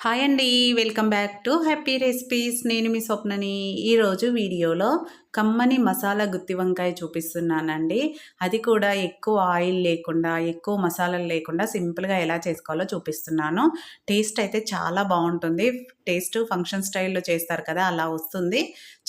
Hi అండి. Welcome back to happy recipes. నేను మీ స్వప్నని. ఈరోజు వీడియోలో కమ్మని మసాలా గుత్తి వంకాయ చూపిస్తున్నానండి. అది కూడా ఎక్కువ ఆయిల్ లేకుండా, ఎక్కువ మసాలాలు లేకుండా సింపుల్‌గా ఎలా చేసుకోవాలో చూపిస్తున్నాను. టేస్ట్ అయితే చాలా బావుంటుంది. టేస్ట్ ఫంక్షన్ స్టైల్‌లో చేస్తారు కదా! అలా వస్తుంది.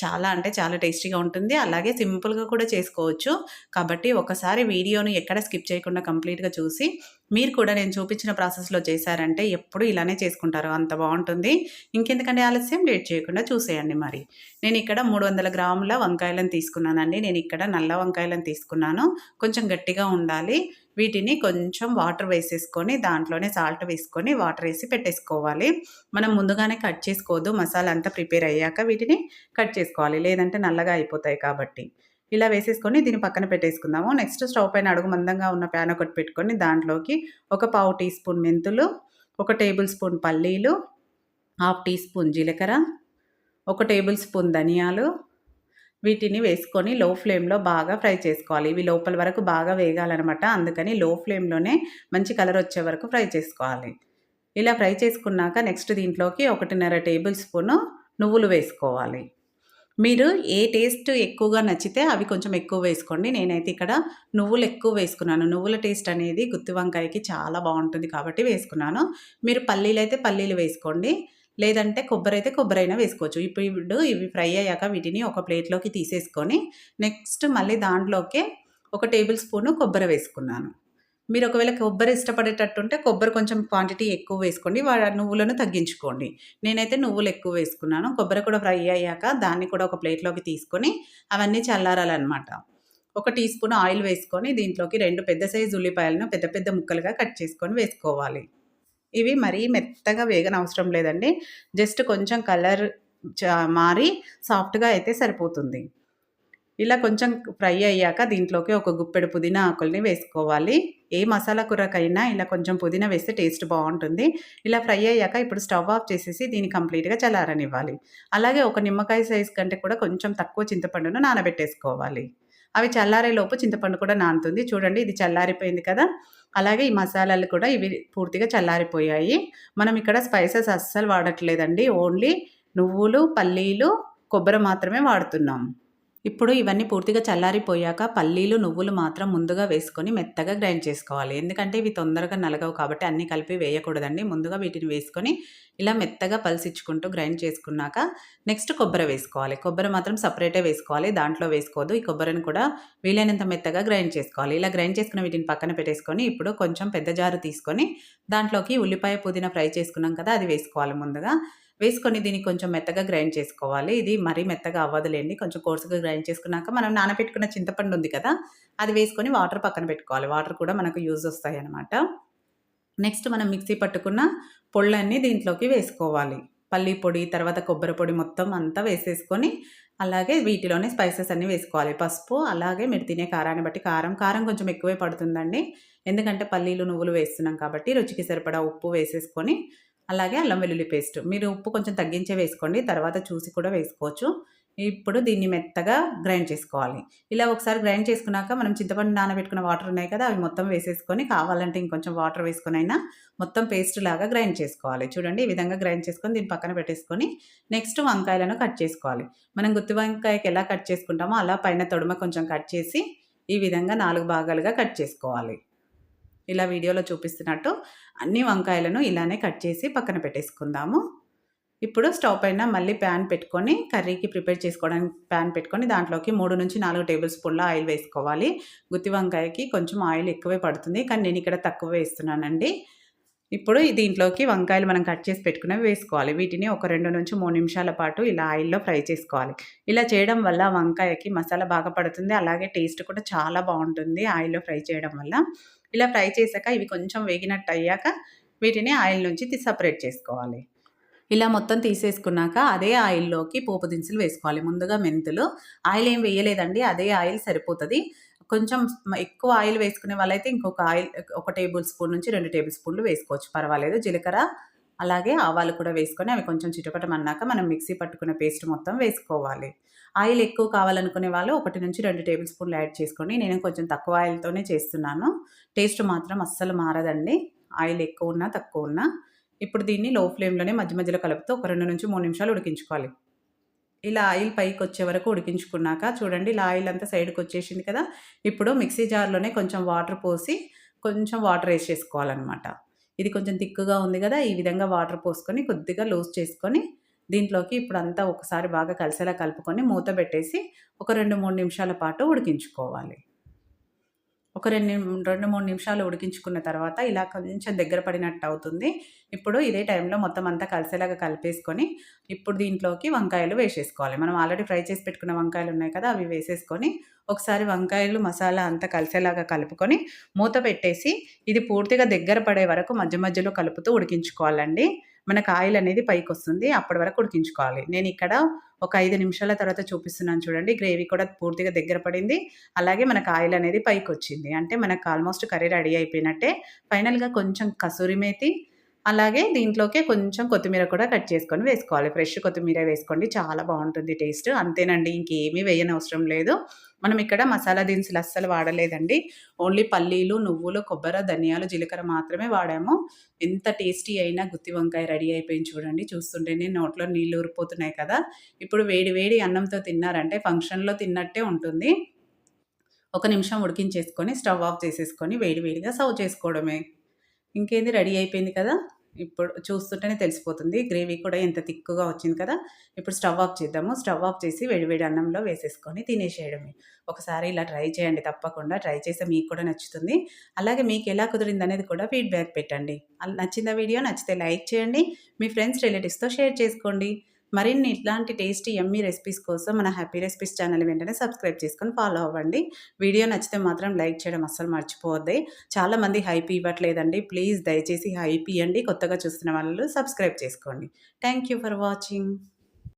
చాలా అంటే చాలా టేస్టీగా ఉంటుంది. అలాగే సింపుల్‌గా కూడా చేసుకోవచ్చు. కాబట్టి ఒకసారి వీడియోను ఎక్కడ స్కిప్ చేయకుండా కంప్లీట్‌గా చూసి, మీరు కూడా నేను చూపించిన ప్రాసెస్‌లో చేశారంటే ఎప్పుడు ఇలానే చేసుకుంటారు. అంత బావుంటుంది. ఇంకెందుకంటే ఆలస్యం లేట్ చేయకుండా చూసేయండి మరి. నేనిక్కడ 300 గ్రాముల వంకాయలను తీసుకున్నానండి. నేనిక్కడ నల్ల వంకాయలను తీసుకున్నాను. కొంచెం గట్టిగా ఉండాలి. వీటిని కొంచెం వాటర్ వేసేసుకొని, దాంట్లోనే సాల్ట్ వేసుకొని, వాటర్ ఏసి పెట్టేసుకోవాలి. మనం ముందుగానే కట్ చేసుకోవద్దు. మసాలా అంతా ప్రిపేర్ అయ్యాక వీటిని కట్ చేసుకోవాలి. లేదంటే నల్లగా అయిపోతాయి కాబట్టి. ఇలా వేసేసుకొని దీన్ని పక్కన పెట్టేసుకుందాము. నెక్స్ట్ స్టవ్ పైన అడుగు మందంగా ఉన్న ప్యాన్ ఒకటి పెట్టుకొని దాంట్లోకి ఒక పావు టీ స్పూన్ మెంతులు, ఒక టేబుల్ స్పూన్ పల్లీలు, హాఫ్ టీ స్పూన్ జీలకర్ర, ఒక టేబుల్ స్పూన్ ధనియాలు వీటిని వేసుకొని లో ఫ్లేమ్‌లో బాగా ఫ్రై చేసుకోవాలి. ఇవి లోపల వరకు బాగా వేగాలనమాట. అందుకని లో ఫ్లేమ్‌లోనే మంచి కలర్ వచ్చే వరకు ఫ్రై చేసుకోవాలి. ఇలా ఫ్రై చేసుకున్నాక నెక్స్ట్ దీంట్లోకి 1.5 టేబుల్ స్పూను నువ్వులు వేసుకోవాలి. మీరు ఏ టేస్ట్ ఎక్కువగా నచ్చితే అవి కొంచెం ఎక్కువ వేసుకోండి. నేనైతే ఇక్కడ నువ్వులు ఎక్కువ వేసుకున్నాను. నువ్వుల టేస్ట్ అనేది గుత్తి వంకాయకి చాలా బావుంటుంది కాబట్టి వేసుకున్నాను. మీరు పల్లీలైతే పల్లీలు వేసుకోండి. లేదంటే కొబ్బరైతే కొబ్బరైనా వేసుకోవచ్చు. ఇప్పుడు ఇవి ఫ్రై అయ్యాక వీటిని ఒక ప్లేట్‌లోకి తీసేసుకొని నెక్స్ట్ మళ్ళీ దాంట్లోకే ఒక టేబుల్ స్పూను కొబ్బరి వేసుకున్నాను. మీరు ఒకవేళ కొబ్బరి ఇష్టపడేటట్టుంటే కొబ్బరి కొంచెం క్వాంటిటీ ఎక్కువ వేసుకోండి. నువ్వులను తగ్గించుకోండి. నేనైతే నువ్వులు ఎక్కువ వేసుకున్నాను. కొబ్బరి కూడా ఫ్రై అయ్యాక దాన్ని కూడా ఒక ప్లేట్‌లోకి తీసుకొని అవన్నీ చల్లారాలనమాట. ఒక టీ స్పూన్ ఆయిల్ వేసుకొని దీంట్లోకి 2 పెద్ద సైజు ఉల్లిపాయలను పెద్ద పెద్ద ముక్కలుగా కట్ చేసుకొని వేసుకోవాలి. ఇవి మరీ మెత్తగా వేగనవసరం లేదండి. జస్ట్ కొంచెం కలర్ మారి సాఫ్ట్‌గా అయితే సరిపోతుంది. ఇలా కొంచెం ఫ్రై అయ్యాక దీంట్లోకి ఒక గుప్పెడు పుదీనా ఆకుల్ని వేసుకోవాలి. ఏ మసాలా కూరకైనా ఇలా కొంచెం పుదీనా వేస్తే టేస్ట్ బావుంటుంది. ఇలా ఫ్రై అయ్యాక ఇప్పుడు స్టవ్ ఆఫ్ చేసేసి దీన్ని కంప్లీట్‌గా చల్లారనివ్వాలి. అలాగే ఒక నిమ్మకాయ సైజ్ కంటే కూడా కొంచెం తక్కువ చింతపండును నానబెట్టేసుకోవాలి. అవి చల్లారేలోపు చింతపండు కూడా నానుతుంది. చూడండి ఇది చల్లారిపోయింది కదా! అలాగే ఈ మసాలాలు కూడా ఇవి పూర్తిగా చల్లారిపోయాయి. మనం ఇక్కడ స్పైసెస్ అస్సలు వాడట్లేదండి. ఓన్లీ నువ్వులు, పల్లీలు, కొబ్బరి మాత్రమే వాడుతున్నాం. ఇప్పుడు ఇవన్నీ పూర్తిగా చల్లారిపోయాక పల్లీలు, నువ్వులు మాత్రం ముందుగా వేసుకొని మెత్తగా గ్రైండ్ చేసుకోవాలి. ఎందుకంటే ఇవి తొందరగా నలగవు కాబట్టి అన్నీ కలిపి వేయకూడదండి. ముందుగా వీటిని వేసుకొని ఇలా మెత్తగా పల్సిచ్చుకుంటూ గ్రైండ్ చేసుకున్నాక నెక్స్ట్ కొబ్బరి వేసుకోవాలి. కొబ్బరి మాత్రం సెపరేటే వేసుకోవాలి. దాంట్లో వేసుకోవద్దు. ఈ కొబ్బరిని కూడా వీలైనంత మెత్తగా గ్రైండ్ చేసుకోవాలి. ఇలా గ్రైండ్ చేసుకున్న వీటిని పక్కన పెట్టేసుకొని ఇప్పుడు కొంచెం పెద్ద జారు తీసుకొని దాంట్లోకి ఉల్లిపాయ, పుదీనా ఫ్రై చేసుకున్నాం కదా! అది వేసుకోవాలి ముందుగా. వేసుకొని దీన్ని కొంచెం మెత్తగా గ్రైండ్ చేసుకోవాలి. ఇది మరీ మెత్తగా అవ్వదులెండి. కొంచెం కోర్స్‌గా గ్రైండ్ చేసుకున్నాక మనం నానబెట్టుకున్న చింతపండు ఉంది కదా! అది వేసుకొని వాటర్ పక్కన పెట్టుకోవాలి. వాటర్ కూడా మనకు యూజ్ వస్తాయన్నమాట. నెక్స్ట్ మనం మిక్సీ పట్టుకున్న పొళ్ళన్నీ దీంట్లోకి వేసుకోవాలి. పల్లి పొడి, తర్వాత కొబ్బరి పొడి మొత్తం అంతా వేసేసుకొని, అలాగే వీటిలోనే స్పైసెస్ అన్నీ వేసుకోవాలి. పసుపు, అలాగే మీరు తినే కారాన్ని బట్టి కారం కొంచెం ఎక్కువే పడుతుందండి. ఎందుకంటే పల్లీలు, నువ్వులు వేస్తున్నాం కాబట్టి రుచికి సరిపడా ఉప్పు వేసేసుకొని, అలాగే అల్లం వెల్లుల్లి పేస్ట్. మీరు ఉప్పు కొంచెం తగ్గించే వేసుకోండి. తర్వాత చూసి కూడా వేసుకోవచ్చు. ఇప్పుడు దీన్ని మెత్తగా గ్రైండ్ చేసుకోవాలి. ఇలా ఒకసారి గ్రైండ్ చేసుకున్నాక మనం చింతపండు నానబెట్టుకున్న వాటర్ ఉన్నాయి కదా! అవి మొత్తం వేసేసుకొని కావాలంటే ఇంకొంచెం వాటర్ వేసుకొనైనా మొత్తం పేస్ట్ లాగా గ్రైండ్ చేసుకోవాలి. చూడండి ఈ విధంగా గ్రైండ్ చేసుకొని దీన్ని పక్కన పెట్టేసుకొని నెక్స్ట్ వంకాయలను కట్ చేసుకోవాలి. మనం గుత్తి వంకాయకి ఎలా కట్ చేసుకుంటామో అలా పైన తొడుమ కొంచెం కట్ చేసి ఈ విధంగా 4 భాగాలుగా కట్ చేసుకోవాలి. ఇలా వీడియోలో చూపిస్తున్నట్టు అన్ని వంకాయలను ఇలానే కట్ చేసి పక్కన పెట్టేసుకుందాము. ఇప్పుడు స్టవ్ పైన మళ్ళీ ప్యాన్ పెట్టుకొని కర్రీకి ప్రిపేర్ చేసుకోవడానికి ప్యాన్ పెట్టుకొని దాంట్లోకి 3-4 టేబుల్ స్పూన్ల ఆయిల్ వేసుకోవాలి. గుత్తి వంకాయకి కొంచెం ఆయిల్ ఎక్కువే పడుతుంది. కానీ నేను ఇక్కడ తక్కువ వేస్తున్నానండి. ఇప్పుడు దీంట్లోకి వంకాయలు మనం కట్ చేసి పెట్టుకున్నవి వేసుకోవాలి. వీటిని ఒక 2-3 నిమిషాల పాటు ఇలా ఆయిల్‌లో ఫ్రై చేసుకోవాలి. ఇలా చేయడం వల్ల వంకాయకి మసాలా బాగా పడుతుంది. అలాగే టేస్ట్ కూడా చాలా బావుంటుంది ఆయిల్‌లో ఫ్రై చేయడం వల్ల. ఇలా ఫ్రై చేశాక ఇవి కొంచెం వేగినట్టు అయ్యాక వీటిని ఆయిల్ నుంచి సెపరేట్ చేసుకోవాలి. ఇలా మొత్తం తీసేసుకున్నాక అదే ఆయిల్‌లోకి పోపు దినుసులు వేసుకోవాలి. ముందుగా మెంతులు, ఆయిల్ ఏం వేయలేదండి. అదే ఆయిల్ సరిపోతది. కొంచెం ఎక్కువ ఆయిల్ వేసుకునే వాళ్ళైతే ఇంకొక ఆయిల్ ఒక టేబుల్ స్పూన్ నుంచి 2 టేబుల్ స్పూన్లు వేసుకోవచ్చు పర్వాలేదు. జీలకర్ర, అలాగే ఆవాలు కూడా వేసుకొని అవి కొంచెం చిటపటమన్నాక మనం మిక్సీ పట్టుకున్న పేస్ట్ మొత్తం వేసుకోవాలి. ఆయిల్ ఎక్కువ కావాలనుకునే వాళ్ళు 1-2 టేబుల్ స్పూన్లు యాడ్ చేసుకోండి. నేను కొంచెం తక్కువ ఆయిల్‌తోనే చేస్తున్నాను. టేస్ట్ మాత్రం అస్సలు మారదండి. ఆయిల్ ఎక్కువున్నా, తక్కువున్నా. ఇప్పుడు దీన్ని లో ఫ్లేమ్‌లోనే మధ్య మధ్యలో కలుపుతూ ఒక 2-3 నిమిషాలు ఉడికించుకోవాలి. ఇలా ఆయిల్ పైకొచ్చే వరకు ఉడికించుకున్నాక చూడండి ఇలా ఆయిల్ అంతా సైడ్‌కొచ్చేసింది కదా! ఇప్పుడు మిక్సీ జార్‌లోనే కొంచెం వాటర్ పోసి, కొంచెం వాటర్ ఏసేసుకోవాలనమాట. ఇది కొంచెం థిక్‌గా ఉంది గదా! ఈ విధంగా వాటర్ పోసుకొని కొద్దిగా లూజ్ చేసుకొని, దీంట్లోకి ఇప్పుడంతా ఒకసారి బాగా కలిసేలా కలుపుకొని మూత బెట్టేసి ఒక 2-3 నిమిషాల పాటు ఉడికించుకోవాలి. ఒక 2-3 నిమిషాలు ఉడికించుకున్న తర్వాత ఇలా కొంచెం దగ్గర పడినట్టు అవుతుంది. ఇప్పుడు ఇదే టైంలో మొత్తం అంతా కలిసేలాగా కలిపేసుకొని, ఇప్పుడు దీంట్లోకి వంకాయలు వేసేసుకోవాలి. మనం ఆల్రెడీ ఫ్రై చేసి పెట్టుకున్న వంకాయలున్నాయి కదా! అవి వేసేసుకొని, ఒకసారి వంకాయలు, మసాలా అంతా కలిసేలాగా కలుపుకొని, మూత పెట్టేసి, ఇది పూర్తిగా దగ్గర పడే వరకు మధ్య మధ్యలో కలుపుతూ ఉడికించుకోవాలండి. మనకు ఆయిల్ అనేది పైకొస్తుంది. అప్పటి వరకు ఉడికించుకోవాలి. నేనిక్కడ ఒక 5 నిమిషాల తర్వాత చూపిస్తున్నాను చూడండి. గ్రేవీ కూడా పూర్తిగా దగ్గర పడింది. అలాగే మనకు ఆయిల్ అనేది పైకొచ్చింది. అంటే మనకు ఆల్మోస్ట్ కర్రీ రెడీ అయిపోయినట్టే. ఫైనల్‌గా కొంచెం కసూరి మేతి, అలాగే దీంట్లోకే కొంచెం కొత్తిమీర కూడా కట్ చేసుకొని వేసుకోవాలి. ఫ్రెష్ కొత్తిమీర వేసుకోండి. చాలా బావుంటుంది టేస్ట్. అంతేనండి. ఇంకేమీ వేయనవసరం లేదు. మనం ఇక్కడ మసాలా దినుసులు అస్సలు వాడలేదండి. ఓన్లీ పల్లీలు, నువ్వులు, కొబ్బరి, ధనియాలు, జీలకర్ర మాత్రమే వాడాము. ఎంత టేస్టీ అయిన గుత్తి వంకాయ రెడీ అయిపోయింది చూడండి. చూస్తుంటేనే నోట్లో నీళ్లు ఊరిపోతున్నాయి కదా! ఇప్పుడు వేడి వేడి అన్నంతో తిన్నారంటే ఫంక్షన్‌లో తిన్నట్టే ఉంటుంది. ఒక నిమిషం ఉడికించేసుకొని స్టవ్ ఆఫ్ చేసేసుకొని వేడి వేడిగా సర్వ్ చేసుకోవడమే. ఇంకేంది రెడీ అయిపోయింది కదా! ఇప్పుడు చూస్తుంటేనే తెలిసిపోతుంది. గ్రేవీ కూడా ఎంత థిక్‌గా వచ్చింది కదా! ఇప్పుడు స్టవ్ ఆఫ్ చేద్దాము. స్టవ్ ఆఫ్ చేసి వేడి వేడి అన్నంలో వేసేసుకొని తినేసేయడమే. ఒకసారి ఇలా ట్రై చేయండి తప్పకుండా. ట్రై చేస్తే మీకు కూడా నచ్చుతుంది. అలాగే మీకెలా కుదిరిందనేది కూడా ఫీడ్‌బ్యాక్ పెట్టండి. నచ్చిందా వీడియో? నచ్చితే లైక్ చేయండి. మీ ఫ్రెండ్స్, రిలేటివ్స్‌తో షేర్ చేసుకోండి. మరిన్ని ఇట్లాంటి టేస్టీ యమ్మీ రెసిపీస్ కోసం మన హ్యాపీ రెసిపీస్ ఛానల్ వెంటనే సబ్స్క్రైబ్ చేసుకొని ఫాలో అవ్వండి. వీడియో నచ్చితే మాత్రం లైక్ చేయడం అస్సలు మర్చిపోవద్దు. చాలామంది హైప్ ఇవ్వట్లేదండి. ప్లీజ్ దయచేసి హైప్ ఇయ్యండి. కొత్తగా చూస్తున్న వాళ్ళు సబ్స్క్రైబ్ చేసుకోండి. Thank you for watching.